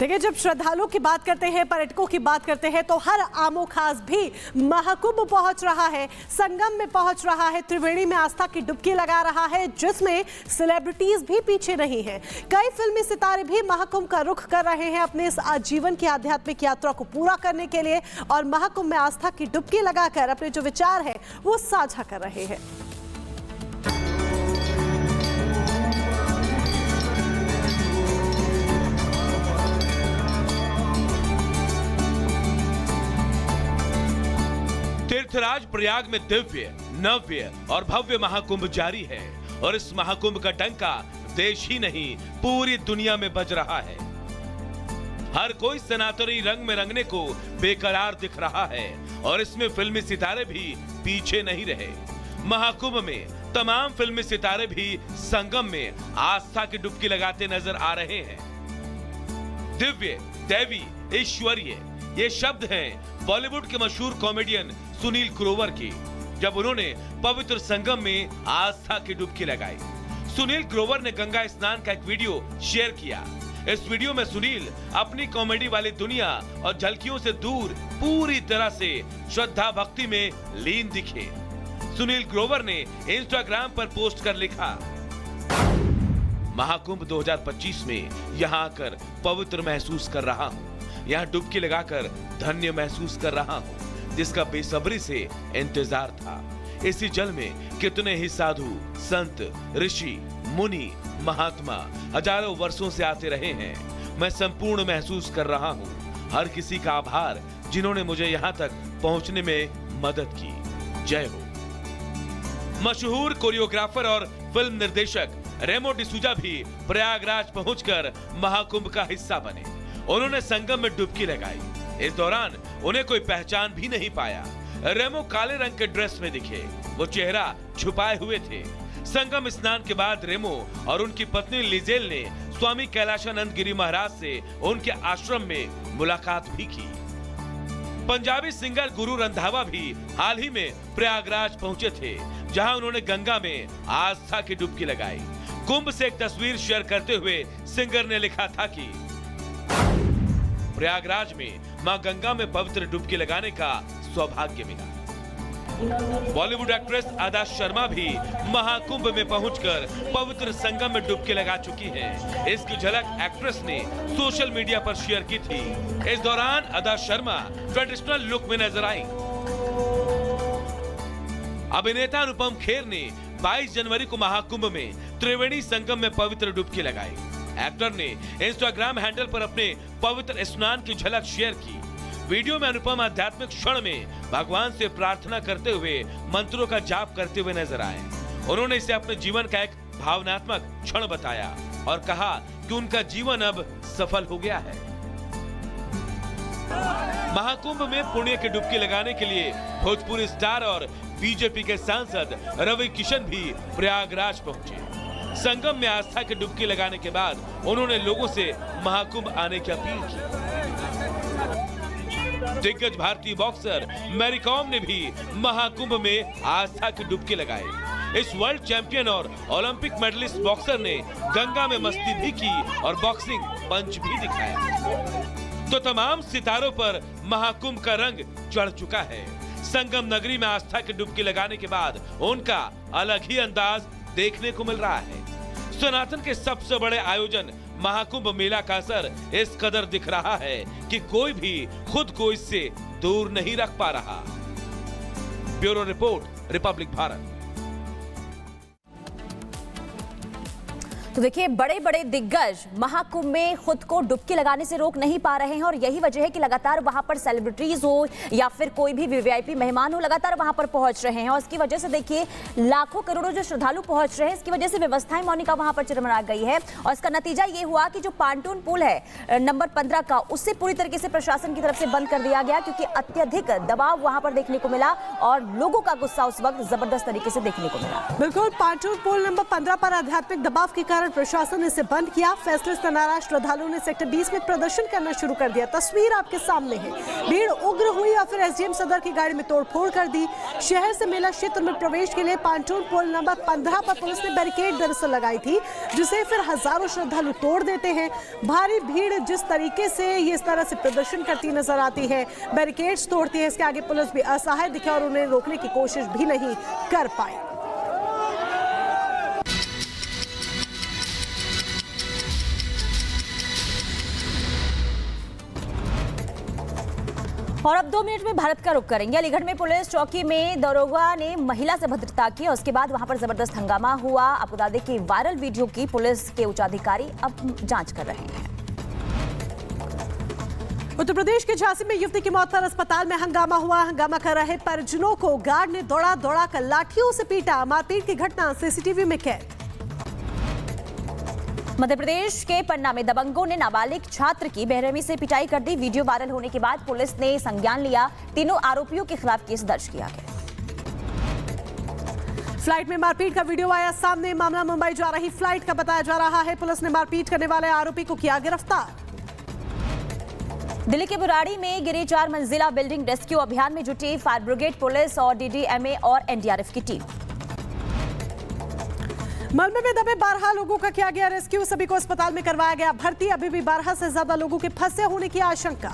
देखिए, जब श्रद्धालुओं की बात करते हैं, पर्यटकों की बात करते हैं, तो हर आमो खास भी महाकुंभ पहुंच रहा है, संगम में पहुंच रहा है, त्रिवेणी में आस्था की डुबकी लगा रहा है, जिसमें सेलिब्रिटीज भी पीछे नहीं हैं। कई फिल्मी सितारे भी महाकुंभ का रुख कर रहे हैं अपने इस आजीवन की आध्यात्मिक यात्रा को पूरा करने के लिए, और महाकुंभ में आस्था की डुबकी लगाकर अपने जो विचार है वो साझा कर रहे हैं। तीर्थराज प्रयाग में दिव्य, नव्य और भव्य महाकुंभ जारी है और इस महाकुंभ का डंका देश ही नहीं पूरी दुनिया में बज रहा है। हर कोई सनातनी रंग में रंगने को बेकरार दिख रहा है और इसमें फिल्मी सितारे भी पीछे नहीं रहे। महाकुंभ में तमाम फिल्मी सितारे भी संगम में आस्था की डुबकी लगाते नजर आ रहे हैं। दिव्य, दैवी, ईश्वरीय, ये शब्द हैं बॉलीवुड के मशहूर कॉमेडियन सुनील ग्रोवर की, जब उन्होंने पवित्र संगम में आस्था की डुबकी लगाई। सुनील ग्रोवर ने गंगा स्नान का एक वीडियो शेयर किया। इस वीडियो में सुनील अपनी कॉमेडी वाली दुनिया और झलकियों से दूर पूरी तरह से श्रद्धा भक्ति में लीन दिखे। सुनील ग्रोवर ने इंस्टाग्राम पर पोस्ट कर लिखा, महाकुंभ 2025 में यहाँ आकर पवित्र महसूस कर रहा हूँ। यहाँ डुबकी लगाकर धन्य महसूस कर रहा हूँ, जिसका बेसब्री से इंतजार था। इसी जल में कितने ही साधु, संत, ऋषि, मुनि, महात्मा हजारों वर्षों से आते रहे हैं। मैं संपूर्ण महसूस कर रहा हूँ हर किसी का आभार जिन्होंने मुझे यहाँ तक पहुँचने में मदद की। जय हो। मशहूर कोरियोग्राफर और फिल्म निर्देशक रेमो डिसूजा भी प्रयागराज पहुंचकर महाकुंभ का हिस्सा बने। उन्होंने संगम में डुबकी लगाई। इस दौरान उन्हें कोई पहचान भी नहीं पाया। रेमो काले रंग के ड्रेस में दिखे, वो चेहरा छुपाए हुए थे। संगम स्नान के बाद रेमो और उनकी पत्नी लिजेल ने स्वामी कैलाशानंद गिरी महाराज से उनके आश्रम में मुलाकात भी की। पंजाबी सिंगर गुरु रंधावा भी हाल ही में प्रयागराज पहुंचे थे, जहां उन्होंने गंगा में आस्था की डुबकी लगाई। कुंभ से एक तस्वीर शेयर करते हुए सिंगर ने लिखा था कि प्रयागराज में मां गंगा में पवित्र डुबकी लगाने का सौभाग्य मिला। बॉलीवुड एक्ट्रेस अदा शर्मा भी महाकुंभ में पहुंचकर पवित्र संगम में डुबकी लगा चुकी है। इसकी झलक एक्ट्रेस ने सोशल मीडिया पर शेयर की थी। इस दौरान अदा शर्मा ट्रेडिशनल लुक में नजर आई। अभिनेता अनुपम खेर ने 22 जनवरी को महाकुंभ में त्रिवेणी संगम में पवित्र डुबकी लगाई। एक्टर ने इंस्टाग्राम हैंडल पर अपने पवित्र स्नान की झलक शेयर की। वीडियो में अनुपम आध्यात्मिक क्षण में भगवान से प्रार्थना करते हुए मंत्रों का जाप करते हुए नजर आए। उन्होंने इसे अपने जीवन का एक भावनात्मक क्षण बताया और कहा कि उनका जीवन अब सफल हो गया है। महाकुंभ में पुण्य की डुबकी लगाने के लिए भोजपुरी स्टार और बीजेपी के सांसद रवि किशन भी प्रयागराज पहुंचे। संगम में आस्था की डुबकी लगाने के बाद उन्होंने लोगों से महाकुंभ आने की अपील की। दिग्गज भारतीय बॉक्सर मैरी कॉम ने भी महाकुंभ में आस्था की डुबकी लगाई। इस वर्ल्ड चैंपियन और ओलंपिक मेडलिस्ट बॉक्सर ने गंगा में मस्ती भी की और बॉक्सिंग पंच भी दिखाया। तो तमाम सितारों पर महाकुंभ का रंग चढ़ चुका है। संगम नगरी में आस्था की डुबकी लगाने के बाद उनका अलग ही अंदाज देखने को मिल रहा है। सनातन के सबसे बड़े आयोजन महाकुंभ मेला का असर इस कदर दिख रहा है कि कोई भी खुद को इससे दूर नहीं रख पा रहा। Bureau report, Republic Bharat. तो देखिए, बड़े बड़े दिग्गज महाकुंभ में खुद को डुबकी लगाने से रोक नहीं पा रहे हैं और यही वजह है कि लगातार वहां पर सेलिब्रिटीज हो या फिर कोई भी वीवीआईपी मेहमान हो, लगातार वहां पर पहुंच रहे हैं। और इसकी वजह से देखिए, लाखों करोड़ों जो श्रद्धालु पहुंच रहे हैं, इसकी वजह से व्यवस्थाएं मोनिका वहां पर चरमरा गई है। और इसका नतीजा ये हुआ कि जो पांटून पुल है नंबर 15 का, उससे पूरी तरीके से प्रशासन की तरफ से बंद कर दिया गया, क्योंकि अत्यधिक दबाव वहां पर देखने को मिला और लोगों का गुस्सा उस वक्त जबरदस्त तरीके से देखने को मिला। बिल्कुल, पांटून पुल नंबर 15 पर आध्यात्मिक दबाव के कारण कारण प्रशासन ने इसे बंद किया। फैसले से नाराज श्रद्धालुओं ने सेक्टर 20 में प्रदर्शन करना शुरू कर दिया। तस्वीर आपके सामने है। भीड़ उग्र हुई और फिर एसडीएम सदर की गाड़ी में तोड़फोड़ कर दी। शहर से मेला क्षेत्र में प्रवेश के लिए पांटून पुल नंबर 15 पर पुलिस ने बैरिकेड दरअसल लगाई थी, जिसे फिर हजारों श्रद्धालु तोड़ देते हैं। भारी भीड़ जिस तरीके से ये इस तरह से प्रदर्शन करती नजर आती है, बैरिकेड्स तोड़ती है, इसके आगे पुलिस भी असहाय दिखे और उन्हें रोकने की कोशिश भी नहीं कर पाई। और अब 2 मिनट में भारत का रुख करेंगे। अलीगढ़ में पुलिस चौकी में दरोगा ने महिला से भद्रता की और उसके बाद वहां पर जबरदस्त हंगामा हुआ। आपको बता दें कि वायरल वीडियो की पुलिस के उच्चाधिकारी अब जांच कर रहे हैं। उत्तर प्रदेश के झांसी में युवती की मौत पर अस्पताल में हंगामा हुआ। हंगामा कर रहे परिजनों को गार्ड ने दौड़ा दौड़ा कर लाठियों से पीटा। मारपीट की घटना सीसीटीवी में कैद। मध्य प्रदेश के पन्ना में दबंगों ने नाबालिग छात्र की बेरहमी से पिटाई कर दी। वीडियो वायरल होने के बाद पुलिस ने संज्ञान लिया। तीनों आरोपियों के खिलाफ केस दर्ज किया गया। फ्लाइट में मारपीट का वीडियो आया सामने। मामला मुंबई जा रही फ्लाइट का बताया जा रहा है। पुलिस ने मारपीट करने वाले आरोपी को किया गिरफ्तार। दिल्ली के बुराड़ी में गिरी 4 मंजिला बिल्डिंग रेस्क्यू अभियान में जुटी फायर ब्रिगेड, पुलिस और डीडीएमए और एनडीआरएफ की टीम। मलबे में दबे 12 लोगों का किया गया रेस्क्यू। सभी को अस्पताल में करवाया गया भर्ती। अभी भी 12 से ज्यादा लोगों के फंसे होने की आशंका।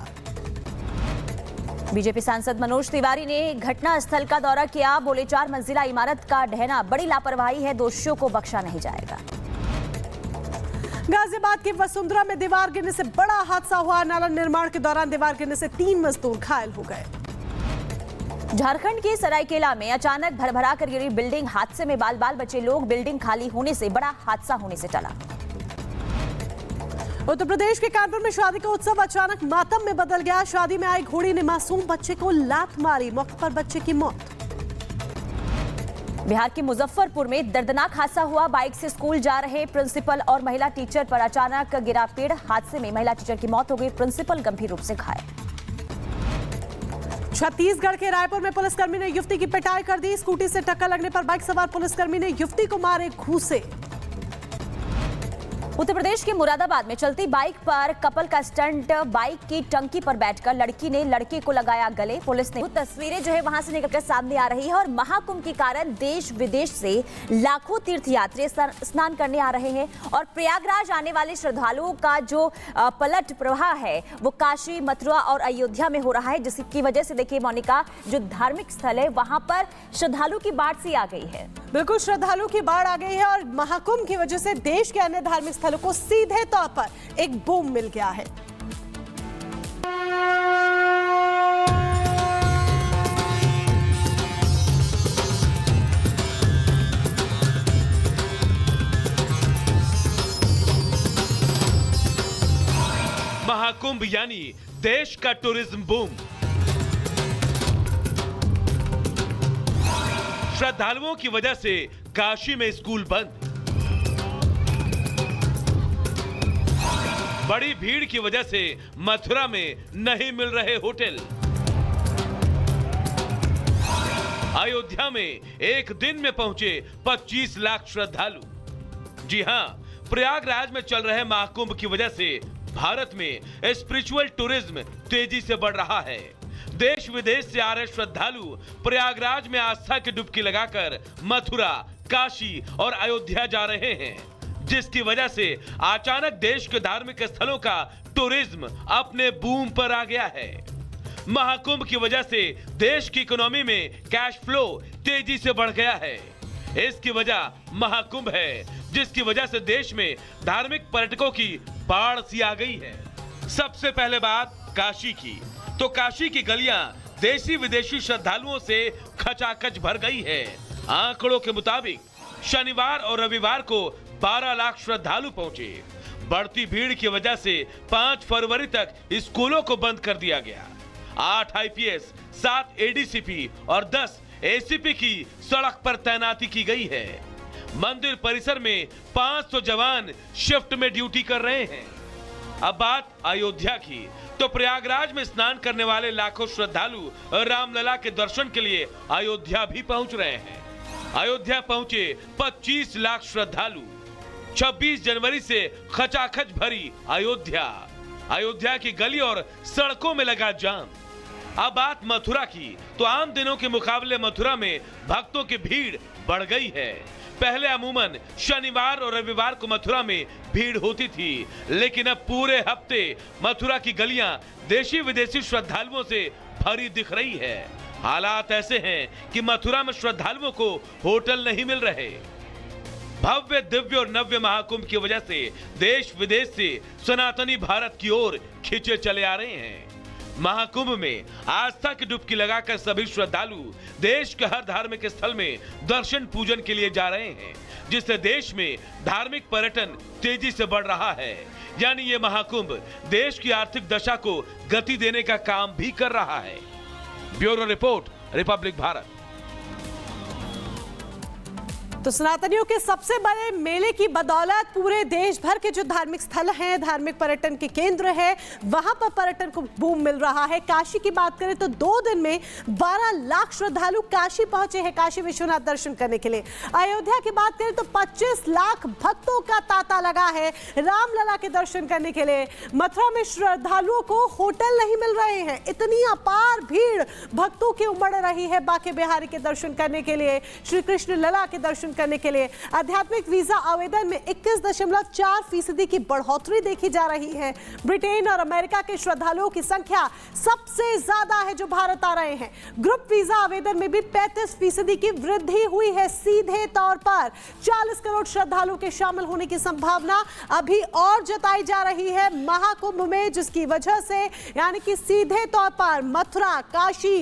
बीजेपी सांसद मनोज तिवारी ने घटना स्थल का दौरा किया। बोले 4 मंजिला इमारत का ढहना बड़ी लापरवाही है, दोषियों को बख्शा नहीं जाएगा। गाजियाबाद की वसुंधरा में दीवार गिरने से बड़ा हादसा हुआ। नाला निर्माण के दौरान दीवार गिरने से 3 मजदूर घायल हो गए। झारखंड के सरायकेला में अचानक भरभरा कर गिरी बिल्डिंग। हादसे में बाल बाल बचे लोग। बिल्डिंग खाली होने से बड़ा हादसा होने से टला। उत्तर प्रदेश के कानपुर में शादी का उत्सव अचानक मातम में बदल गया। शादी में आई घोड़ी ने मासूम बच्चे को लात मारी। मौके पर बच्चे की मौत। बिहार के मुजफ्फरपुर में दर्दनाक हादसा हुआ। बाइक से स्कूल जा रहे प्रिंसिपल और महिला टीचर पर अचानक गिरा पेड़। हादसे में महिला टीचर की मौत हो गई, प्रिंसिपल गंभीर रूप से घायल। छत्तीसगढ़ के रायपुर में पुलिसकर्मी ने युवती की पिटाई कर दी। स्कूटी से टक्कर लगने पर बाइक सवार पुलिसकर्मी ने युवती को मारे घूंसे। उत्तर प्रदेश के मुरादाबाद में चलती बाइक पर कपल का स्टंट। बाइक की टंकी पर बैठकर लड़की ने लड़के को लगाया गले। पुलिस ने तस्वीरें जो है वहां से निकलकर सामने आ रही है और महाकुंभ के कारण देश विदेश से लाखों तीर्थयात्री स्नान करने आ रहे हैं और प्रयागराज आने वाले श्रद्धालुओं का जो पलट प्रवाह है वो काशी, मथुरा और अयोध्या में हो रहा है, जिसकी वजह से देखिए मोनिका, जो धार्मिक स्थल है वहां पर श्रद्धालु की बाढ़ सी आ गई है। बिल्कुल, श्रद्धालु की बाढ़ आ गई है और महाकुंभ की वजह से देश के अन्य धार्मिक स्थलों को सीधे तौर पर एक बूम मिल गया है। महाकुंभ यानी देश का टूरिज्म बूम। श्रद्धालुओं की वजह से काशी में स्कूल बंद। बड़ी भीड़ की वजह से मथुरा में नहीं मिल रहे होटल। अयोध्या में एक दिन में पहुंचे 25 लाख श्रद्धालु। जी हां, प्रयागराज में चल रहे महाकुंभ की वजह से भारत में स्पिरिचुअल टूरिज्म तेजी से बढ़ रहा है। देश विदेश से आ रहे श्रद्धालु प्रयागराज में आस्था की डुबकी लगाकर मथुरा, काशी और अयोध्या जा रहे हैं, जिसकी वजह से अचानक देश के धार्मिक स्थलों का टूरिज्म अपने बूम पर आ गया है। महाकुंभ की वजह से देश की इकोनॉमी में कैश फ्लो तेजी से बढ़ गया है। इसकी वजह महाकुंभ है, जिसकी वजह से देश में धार्मिक पर्यटकों की बाढ़ सी आ गई है। सबसे पहले बात काशी की, तो काशी की गलियां देशी विदेशी श्रद्धालुओं से खचाखच भर गई है। आंकड़ों के मुताबिक शनिवार और रविवार को 12 लाख श्रद्धालु पहुंचे। बढ़ती भीड़ की वजह से 5 फरवरी तक स्कूलों को बंद कर दिया गया। 8 आईपीएस, 7 एडीसीपी और 10 एसीपी की सड़क पर तैनाती की गई है। मंदिर परिसर में 500 जवान शिफ्ट में ड्यूटी कर रहे हैं। अब बात अयोध्या की, तो प्रयागराज में स्नान करने वाले लाखों श्रद्धालु रामलला के दर्शन के लिए अयोध्या भी पहुंच रहे हैं। अयोध्या पहुंचे 25 लाख श्रद्धालु। 26 जनवरी से खचाखच भरी अयोध्या की गली और सड़कों में लगा जाम। अब बात मथुरा की, तो आम दिनों के मुकाबले मथुरा में भक्तों की भीड़ बढ़ गई है। पहले अमूमन शनिवार और रविवार को मथुरा में भीड़ होती थी, लेकिन अब पूरे हफ्ते मथुरा की गलियां देशी विदेशी श्रद्धालुओं से भरी दिख रही है। हालात ऐसे हैं कि मथुरा में श्रद्धालुओं को होटल नहीं मिल रहे। भव्य, दिव्य और नव्य महाकुंभ की वजह से देश विदेश से सनातनी भारत की ओर खींचे चले आ रहे हैं। महाकुंभ में आस्था की डुबकी लगाकर सभी श्रद्धालु देश के हर धार्मिक स्थल में दर्शन पूजन के लिए जा रहे हैं, जिससे देश में धार्मिक पर्यटन तेजी से बढ़ रहा है। यानी ये महाकुंभ देश की आर्थिक दशा को गति देने का काम भी कर रहा है। Bureau report, Republic Bharat. तो सनातनियों के सबसे बड़े मेले की बदौलत पूरे देश भर के जो धार्मिक स्थल हैं, धार्मिक पर्यटन के केंद्र हैं, वहां पर पर्यटन को बूम मिल रहा है। काशी की बात करें तो 2 दिन में 12 लाख श्रद्धालु काशी पहुंचे हैं काशी विश्वनाथ दर्शन करने के लिए। अयोध्या की बात करें तो 25 लाख भक्तों का तांता लगा है रामलला के दर्शन करने के लिए। मथुरा में श्रद्धालुओं को होटल नहीं मिल रहे हैं, इतनी अपार भीड़ भक्तों की उमड़ रही है बांके बिहारी के दर्शन करने के लिए, श्री कृष्ण लला के दर्शन करने के लिए। आध्यात्मिक वीजा आवेदन में 21.4% की बढ़ोतरी देखी जा रही है। ब्रिटेन और अमेरिका के श्रद्धालुओं की संख्या सबसे ज्यादा है जो भारत आ रहे हैं। ग्रुप वीजा आवेदन में भी 35% की वृद्धि हुई है। सीधे तौर पर 40 करोड़ श्रद्धालुओं के शामिल होने की संभावना अभी और जताई जा रही है महाकुंभ में, जिसकी वजह से यानी कि सीधे तौर पर मथुरा, काशी,